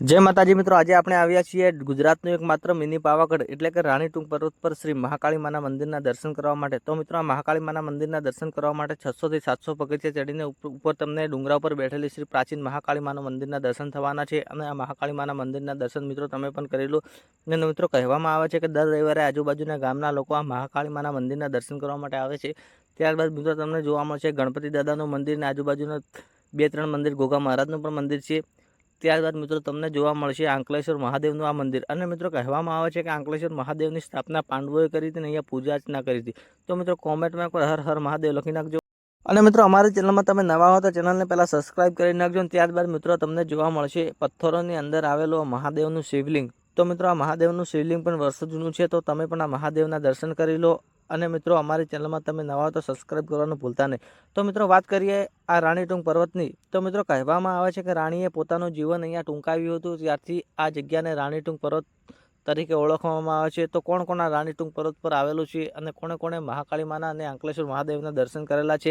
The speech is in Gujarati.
जय माताजी मित्रों, आज આપણે આવ્યા છીએ ગુજરાતનું એકમાત્ર મિની પાવાગઢ એટલે કે રાણીટુંગ પર્વત પર શ્રી મહાકાળી માના મંદિરના દર્શન કરવા માટે। તો મિત્રો, આ મહાકાળી માના મંદિરના દર્શન કરવા માટે 600 થી 700 પગથિયા ચડીને ઉપર તમને ડુંગરા ઉપર બેઠેલી શ્રી પ્રાચીન મહાકાળી માના મંદિરના દર્શન થવાના છે। અને આ મહાકાળી માના મંદિરના દર્શન મિત્રો તમે પણ કરી લો। અને મિત્રો, કહેવામાં આવે છે કે દર રવિવારે આજુબાજુના ગામના લોકો આ મહાકાળી માના મંદિરના દર્શન કરવા માટે આવે છે। ત્યારબાદ મિત્રો તમને જોવા મળશે ગણપતિ દાદાનું મંદિર ને આજુબાજુના 2-3 મંદિર, ગોગા મહારાજનું પણ મંદિર છે। ત્યારબાદ મિત્રો તમને જોવા મળશે આંકલેશ્વર મહાદેવનું આ મંદિર। અને મિત્રો, કહેવામાં આવે છે કે આંકલેશ્વર મહાદેવની સ્થાપના પાંડવોએ કરી હતી અને અહીંયા પૂજા અર્ચના કરી હતી। તો મિત્રો, કોમેન્ટમાં કોઈ હર હર મહાદેવ લખી નાખજો। અને મિત્રો, અમારી ચેનલમાં તમે નવા હો તો ચેનલને પહેલાં સબસ્ક્રાઇબ કરી નાખજો। અને ત્યારબાદ મિત્રો તમને જોવા મળશે પથ્થરોની અંદર આવેલું મહાદેવનું શિવલિંગ। તો મિત્રો, આ મહાદેવનું શિવલિંગ પણ વર્ષો જૂનું છે, તો તમે પણ આ મહાદેવના દર્શન કરી લો। અને મિત્રો, અમારી ચેનલમાં તમે નવા હો તો સબસ્ક્રાઇબ કરવાનું ભૂલતા નહીં। તો મિત્રો, વાત કરીએ આ રાણીટુંગ પર્વતની। તો મિત્રો, કહેવામાં આવે છે કે રાણીએ પોતાનું જીવન અહીંયા ટૂંકાવ્યું હતું, ત્યારથી આ જગ્યાને રાણીટુંગ પર્વત તરીકે ઓળખવામાં આવે છે। તો કોણ કોણ આ રાણીટુંગ પર્વત પર આવેલું છે અને કોણે કોણે મહાકાળી માના અને આંકલેશ્વર મહાદેવના દર્શન કરેલા છે